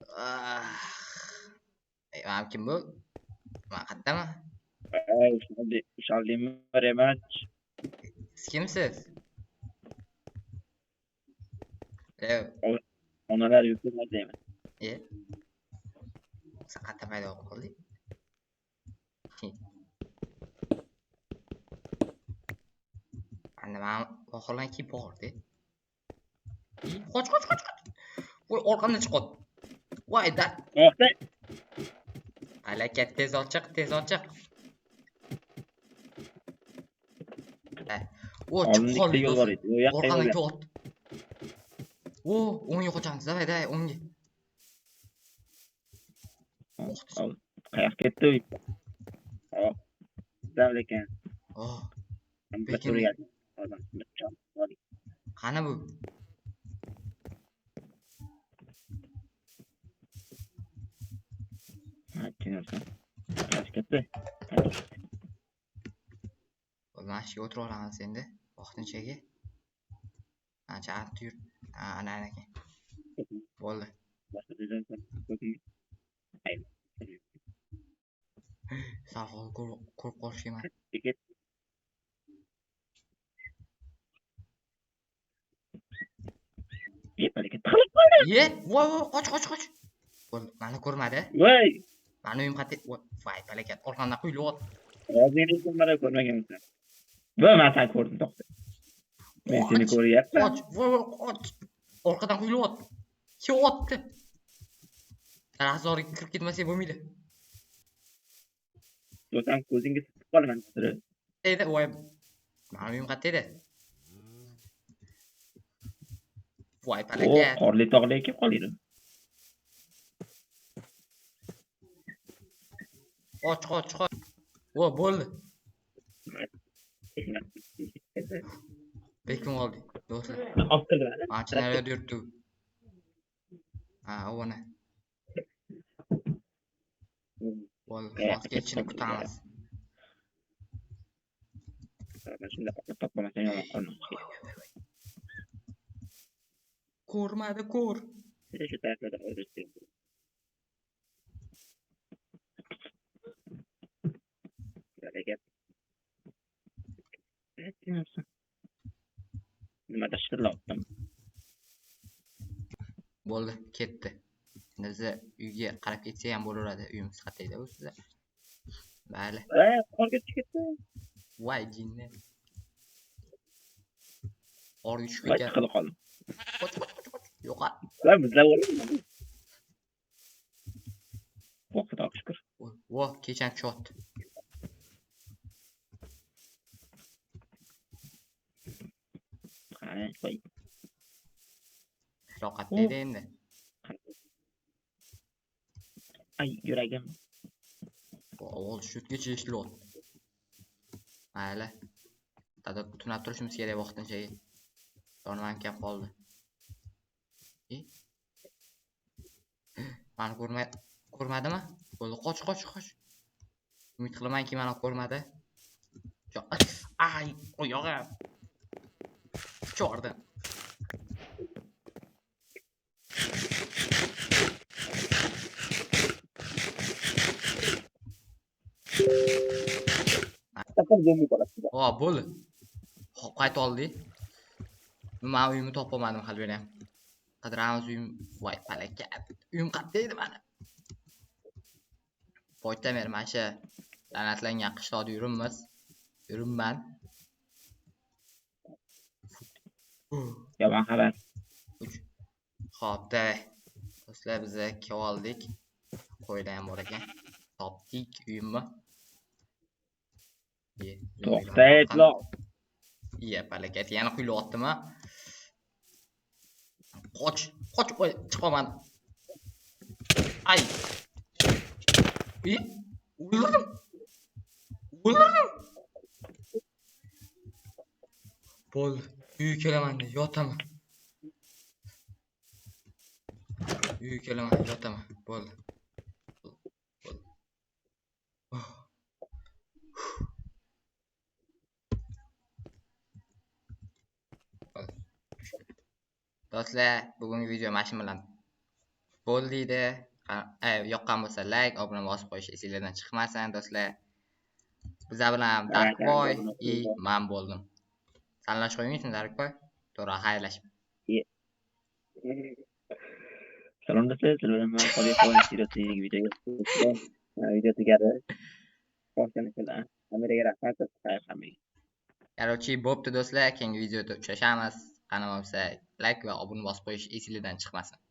Ah, mam kim bu? Man qaddami? Ushaldim very much. Siz kimsiz? Onalar YouTube'da deyman. E, sen qayerda paydo bo'lib qolding? Ana men xohlagan kim bordi? Qoch. Voy orqamdan chiqdi. Voy dard. Oqda. Halakat tez ochiq. O chiqib Oldinda qoldik yo'l bor edi. U yoqqa orqamdan yo'l. kelyapti. O, o'ngga qochamiz, davay, o'ngga. Qayoqqa ketdi u? Hop. Davlekan. Oh, Lekin qani bu? ketdi. Mana shu o'tirib olamiz endi. Vaqtinchaga. Ancha art yur. Ana aka. Bo'ldi. Sal ko'rib qolishman. Ye, voy, qoch. Bo'ldi, meni ko'rmadi. Voy, meni uyim qayerda? Voy, balakat, orqamdan quyulyapti. o'zingni ko'rmada ko'rmagansan. Va men seni ko'rdim, to'xta. Men seni ko'ryapman. Qoch, qoch. Orqadan quyulyapti. Kelyapti. Razoriga kirib ketmasak bo'lmaydi. Do'stam ko'zingga tutib qolaman. Deydi, voy. Meni uyim qayerda? Voy, balakat. Qorli tog'li kelib qoldi. Qoch. Vo, bo'ldi. Bekim oldi. Do'stlar. Ancha naryoqda yuribdi. Ona. Bo'ldi, voz kechishini kutamiz. Ko'rmadi. Shu taraflarda o'rishdi. Nimada shirlabdim. Bo'ldi, ketdi. Endi uyga qarab ketsa ham bo'laveradi. Uyimiz qayerda bu sizlar? Mayli. Qorga chiqdi. Voy, jinni. Orga tushib Voy, ketgan. qilib qoldim. Qoch. Yo'qot. Va bizlar o'lamiz. Xudo shukr. Vo, kecham tushyapti. Voy. Roqat deydi endi. Ay, yuragim. O'g'il shutgacha eshityapti. Mayli. Dada tunab turishimiz kerak vaqtinchaga. Yonman kelib qoldi. Meni ko'rmadimi? Bo'ldi, qoch. Umid qilamanki meni ko'rmadi. Ay, oyog'im. Chordi. Bo'ldi. Qaytib oldi. Men uyimni topolmadim hali ham. Qidiramiz uyim. Voy, balakat. Uyim qayerda edi meni? Poytamer mana shu la'natlangan qishloqda yuribman. Yomon xabar. Xo'p, davay. Do'stlar, biz kelib oldik. Qo'ylar ham bor ekan. Topdik uyimni. To'xta etlo. Iya, balakat, yana quyulyaptimi? Qoch, voy, chiqaman. Ay. O'ldirdim. Bo'ldi. Uyga kelaman, yotaman. Bo'ldi. Do'stlar, bugungi video mana shu bilan bo'ldi deydi. Yoqqan bo'lsa like, obuna bosib qo'yish esingizdan chiqmasin do'stlar. Bizlar bilan Darkboy и men bo'ldim. Salomlash qo'yingizmi Darkboy? To'g'ri, xayrlashib. Salom do'stlar, sizlar bilan men Qodirxon videoga video tugadi. Boshlanishdan kameraga rahmat, xayr hammaga. Короче, bo'pti do'stlar, keyingi videoda uchrashamiz. Qani bo'lsa like va obuna bosib qo'yish esingizdan chiqmasin.